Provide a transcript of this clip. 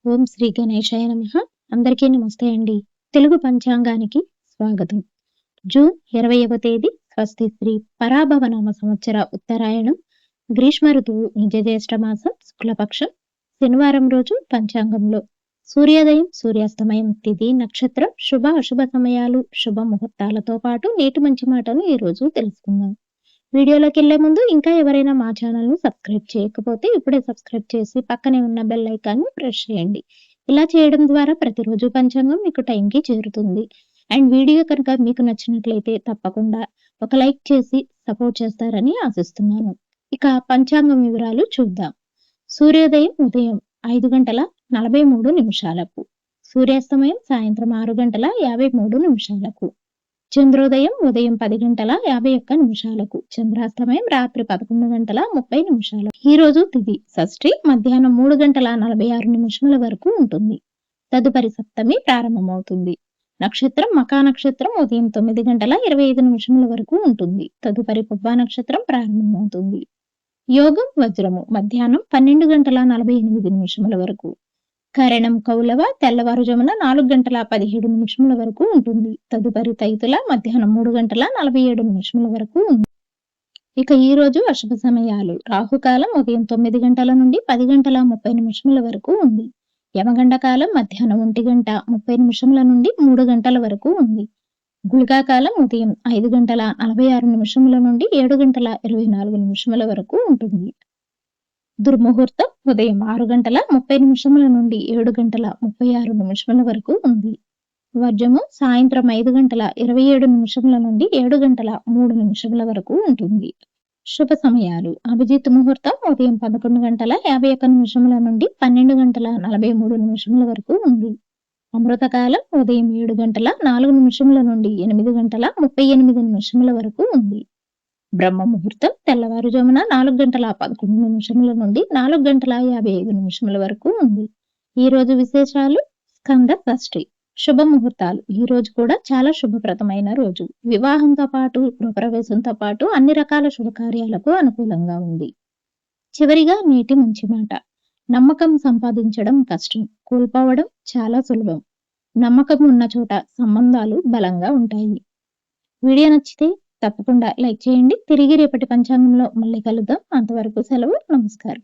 ఓం శ్రీ గణేశాయ నమః. అందరికీ నమస్తే అండి. తెలుగు పంచాంగానికి స్వాగతం. జూన్ 20వ తేదీ స్వస్తి శ్రీ పరాభవనామ సంవత్సర ఉత్తరాయణం గ్రీష్మ ఋతువు నిజజ్యేష్ఠ మాసం శుక్లపక్షం శనివారం రోజు పంచాంగంలో సూర్యోదయం సూర్యాస్తమయం తిథి నక్షత్రం శుభ అశుభ సమయాలు శుభ ముహూర్తాలతో పాటు నేటి మంచి మాటను ఈ రోజు తెలుసుకుందాం. వీడియోలోకి వెళ్లే ముందు ఇంకా ఎవరైనా మా ఛానల్ను సబ్స్క్రైబ్ చేయకపోతే ఇప్పుడే సబ్స్క్రైబ్ చేసి పక్కనే ఉన్న బెల్ ఐకాన్ని ప్రెస్ చేయండి. ఇలా చేయడం ద్వారా ప్రతిరోజు పంచాంగం మీకు టైంకి చేరుతుంది. అండ్ వీడియో కనుక మీకు నచ్చినట్లయితే తప్పకుండా ఒక లైక్ చేసి సపోర్ట్ చేస్తారని ఆశిస్తున్నాను. ఇక పంచాంగం వివరాలు చూద్దాం. సూర్యోదయం ఉదయం 5:43 సూర్యాస్తమయం సాయంత్రం 6:53 చంద్రోదయం ఉదయం 10:51 చంద్రాస్తమయం రాత్రి 11:30 ఈ రోజు తిథి షష్ఠి మధ్యాహ్నం 3:46 వరకు ఉంటుంది. తదుపరి సప్తమి ప్రారంభమవుతుంది. నక్షత్రం మకా నక్షత్రం ఉదయం 9:25 వరకు ఉంటుంది. తదుపరి పుబ్బా నక్షత్రం ప్రారంభమవుతుంది. యోగం వజ్రము మధ్యాహ్నం 12:48 వరకు. కరణం కౌలవ తెల్లవారుజామున 4:17 వరకు ఉంటుంది. తదుపరి తైతుల మధ్యాహ్నం 3:47 వరకు ఉంది. ఇక ఈ రోజు అశుభ సమయాలు రాహుకాలం ఉదయం 9 గంటల నుండి 10:30 వరకు ఉంది. యమగండ కాలం మధ్యాహ్నం 1:30 నుండి 3 గంటల వరకు ఉంది. గుళికా కాలం ఉదయం 5:46 నుండి 7:24 వరకు ఉంటుంది. దుర్ముహూర్తం ఉదయం 6:30 నుండి 7:36 వరకు ఉంది. వర్జము సాయంత్రం 5:27 నుండి 7:03 వరకు ఉంటుంది. శుభ సమయాలు అభిజిత్ ముహూర్తం ఉదయం 11:51 నుండి 12:43 వరకు ఉంది. అమృతకాలం ఉదయం 7:04 నుండి 8:38 వరకు ఉంది. బ్రహ్మ ముహూర్తం తెల్లవారుజామున 4:11 నుండి 4:55 వరకు ఉంది. ఈ రోజు విశేషాలు స్కంద షష్ఠి శుభ ముహూర్తాలు ఈ రోజు కూడా చాలా శుభప్రదమైన రోజు. వివాహంతో పాటు గృహప్రవేశంతో పాటు అన్ని రకాల శుభకార్యాలకు అనుకూలంగా ఉంది. చివరిగా నేటి మంచి మాట. నమ్మకం సంపాదించడం కష్టం, కోల్పోవడం చాలా సులభం. నమ్మకం ఉన్న చోట సంబంధాలు బలంగా ఉంటాయి. వీడియో నచ్చితే తప్పకుండా లైక్ చేయండి. తిరిగి రేపటి పంచాంగంలో మళ్ళీ కలుద్దాం. అంతవరకు సెలవు. నమస్కారం.